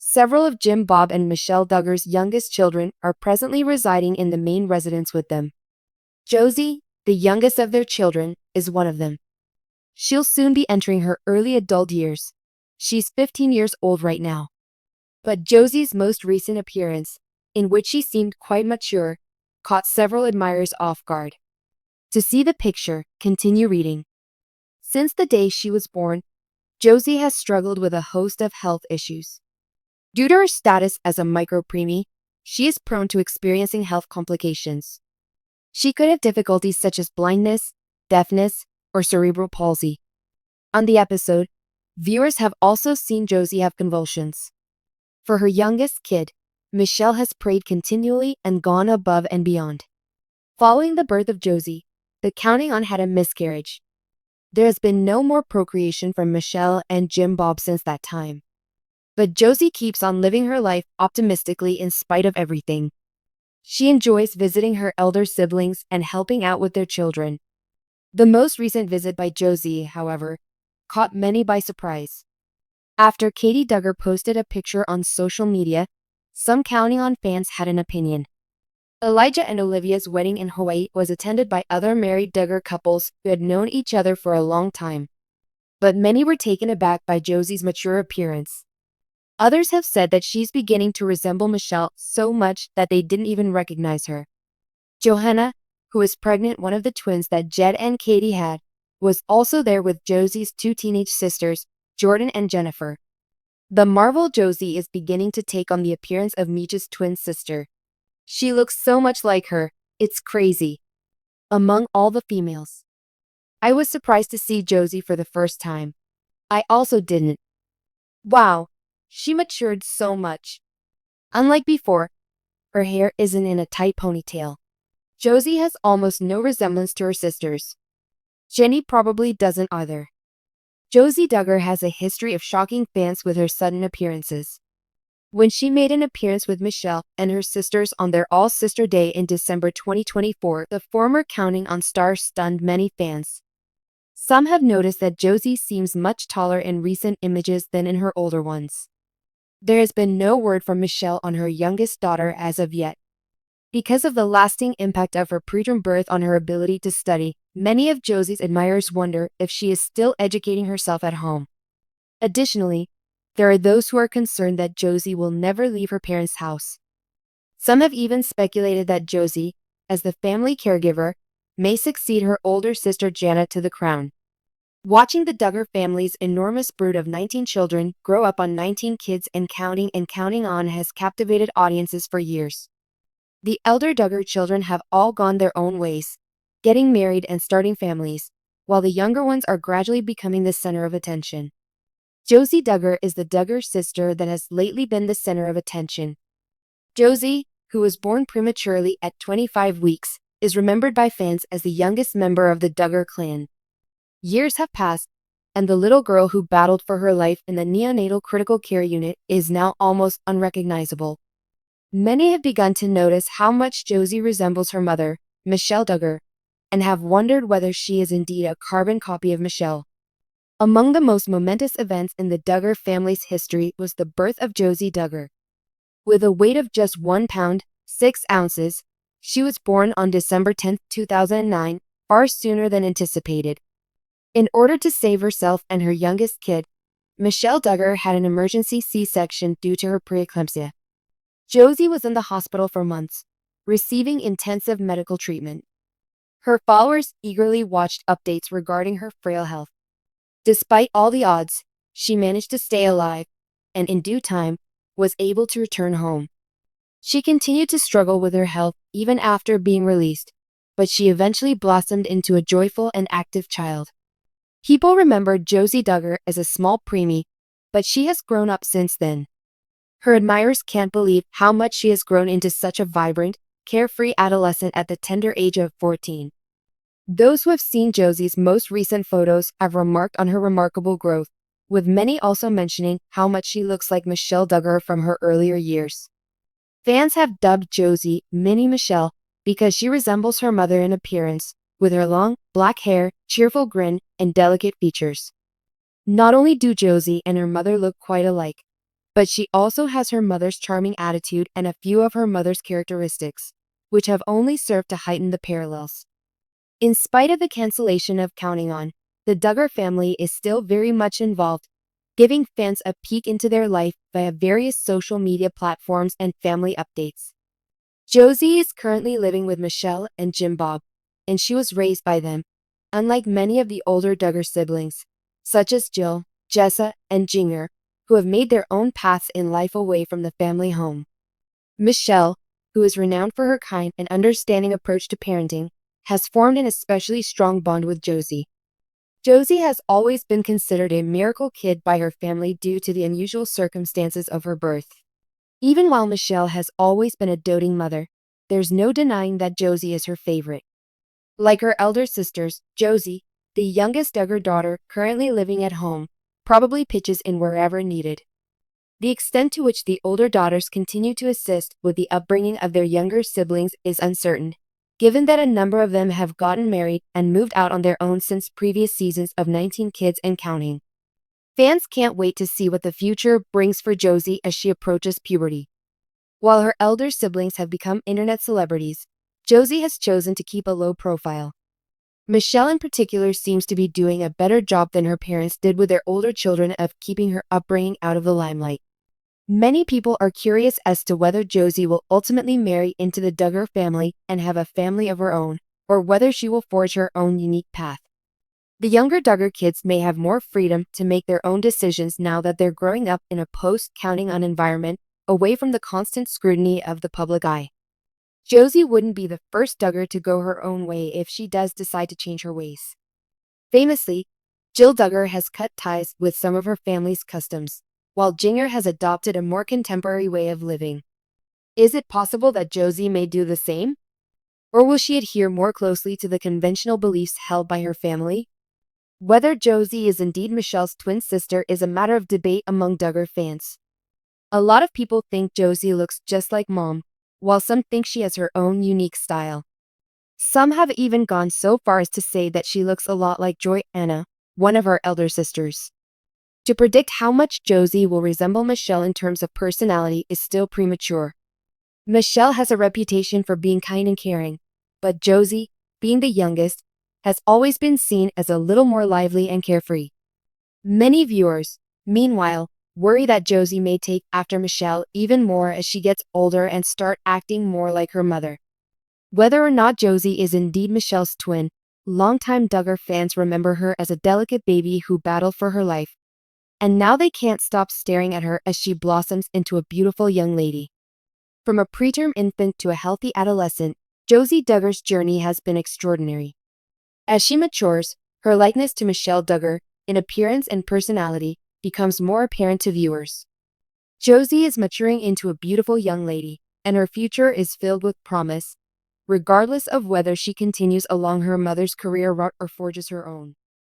Several of Jim Bob and Michelle Duggar's youngest children are presently residing in the main residence with them. Josie, the youngest of their children, is one of them. She'll soon be entering her early adult years. She's 15 years old right now. But Josie's most recent appearance, in which she seemed quite mature, caught several admirers off guard. To see the picture, continue reading. Since the day she was born, Josie has struggled with a host of health issues. Due to her status as a micropreemie, she is prone to experiencing health complications. She could have difficulties such as blindness, deafness, or cerebral palsy. On the episode, viewers have also seen Josie have convulsions. For her youngest kid, Michelle has prayed continually and gone above and beyond. Following the birth of Josie, the counting on had a miscarriage. There has been no more procreation from Michelle and Jim Bob since that time. But Josie keeps on living her life optimistically in spite of everything. She enjoys visiting her elder siblings and helping out with their children. The most recent visit by Josie, however, caught many by surprise. After Katie Duggar posted a picture on social media, some Counting On fans had an opinion. Elijah and Olivia's wedding in Hawaii was attended by other married Duggar couples who had known each other for a long time. But many were taken aback by Josie's mature appearance. Others have said that she's beginning to resemble Michelle so much that they didn't even recognize her. Johannah, who is pregnant one of the twins that Jed and Katie had, was also there with Josie's two teenage sisters, Jordan and Jennifer. The Marvel Josie is beginning to take on the appearance of Meech's twin sister. She looks so much like her, it's crazy. Among all the females, I was surprised to see Josie for the first time. I also didn't. Wow, she matured so much. Unlike before, her hair isn't in a tight ponytail. Josie has almost no resemblance to her sisters. Jenny probably doesn't either. Josie Duggar has a history of shocking fans with her sudden appearances. When she made an appearance with Michelle and her sisters on their All-Sister Day in December 2024, the former Counting On star stunned many fans. Some have noticed that Josie seems much taller in recent images than in her older ones. There has been no word from Michelle on her youngest daughter as of yet. Because of the lasting impact of her preterm birth on her ability to study, many of Josie's admirers wonder if she is still educating herself at home. Additionally, there are those who are concerned that Josie will never leave her parents' house. Some have even speculated that Josie, as the family caregiver, may succeed her older sister Janna to the crown. Watching the Duggar family's enormous brood of 19 children grow up on 19 kids and counting on has captivated audiences for years. The elder Duggar children have all gone their own ways, getting married and starting families, while the younger ones are gradually becoming the center of attention. Josie Duggar is the Duggar sister that has lately been the center of attention. Josie, who was born prematurely at 25 weeks, is remembered by fans as the youngest member of the Duggar clan. Years have passed, and the little girl who battled for her life in the neonatal critical care unit is now almost unrecognizable. Many have begun to notice how much Josie resembles her mother, Michelle Duggar, and have wondered whether she is indeed a carbon copy of Michelle. Among the most momentous events in the Duggar family's history was the birth of Josie Duggar. With a weight of just 1 pound, 6 ounces, she was born on December 10, 2009, far sooner than anticipated. In order to save herself and her youngest kid, Michelle Duggar had an emergency C-section due to her preeclampsia. Josie was in the hospital for months, receiving intensive medical treatment. Her followers eagerly watched updates regarding her frail health. Despite all the odds, she managed to stay alive, and in due time, was able to return home. She continued to struggle with her health even after being released, but she eventually blossomed into a joyful and active child. People remembered Josie Duggar as a small preemie, but she has grown up since then. Her admirers can't believe how much she has grown into such a vibrant, carefree adolescent at the tender age of 14. Those who have seen Josie's most recent photos have remarked on her remarkable growth, with many also mentioning how much she looks like Michelle Duggar from her earlier years. Fans have dubbed Josie Mini Michelle because she resembles her mother in appearance, with her long, black hair, cheerful grin, and delicate features. Not only do Josie and her mother look quite alike, but she also has her mother's charming attitude and a few of her mother's characteristics, which have only served to heighten the parallels. In spite of the cancellation of Counting On, the Duggar family is still very much involved, giving fans a peek into their life via various social media platforms and family updates. Josie is currently living with Michelle and Jim Bob, and she was raised by them, unlike many of the older Duggar siblings, such as Jill, Jessa, and Jinger, who have made their own paths in life away from the family home. Michelle, who is renowned for her kind and understanding approach to parenting, has formed an especially strong bond with Josie. Josie has always been considered a miracle kid by her family due to the unusual circumstances of her birth. Even while Michelle has always been a doting mother, there's no denying that Josie is her favorite. Like her elder sisters, Josie, the youngest Duggar daughter currently living at home, probably pitches in wherever needed. The extent to which the older daughters continue to assist with the upbringing of their younger siblings is uncertain, given that a number of them have gotten married and moved out on their own since previous seasons of 19 Kids and Counting. Fans can't wait to see what the future brings for Josie as she approaches puberty. While her elder siblings have become internet celebrities, Josie has chosen to keep a low profile. Michelle in particular seems to be doing a better job than her parents did with their older children of keeping her upbringing out of the limelight. Many people are curious as to whether Josie will ultimately marry into the Duggar family and have a family of her own, or whether she will forge her own unique path. The younger Duggar kids may have more freedom to make their own decisions now that they're growing up in a post-Counting On environment, away from the constant scrutiny of the public eye. Josie wouldn't be the first Duggar to go her own way if she does decide to change her ways. Famously, Jill Duggar has cut ties with some of her family's customs, while Jinger has adopted a more contemporary way of living. Is it possible that Josie may do the same? Or will she adhere more closely to the conventional beliefs held by her family? Whether Josie is indeed Michelle's twin sister is a matter of debate among Duggar fans. A lot of people think Josie looks just like Mom, while some think she has her own unique style. Some have even gone so far as to say that she looks a lot like Johanna, one of her elder sisters. To predict how much Josie will resemble Michelle in terms of personality is still premature. Michelle has a reputation for being kind and caring, but Josie, being the youngest, has always been seen as a little more lively and carefree. Many viewers, meanwhile, worry that Josie may take after Michelle even more as she gets older and start acting more like her mother. Whether or not Josie is indeed Michelle's twin, longtime Duggar fans remember her as a delicate baby who battled for her life. And now they can't stop staring at her as she blossoms into a beautiful young lady. From a preterm infant to a healthy adolescent, Josie Duggar's journey has been extraordinary. As she matures, her likeness to Michelle Duggar, in appearance and personality, becomes more apparent to viewers. Josie is maturing into a beautiful young lady, and her future is filled with promise, regardless of whether she continues along her mother's career route or forges her own.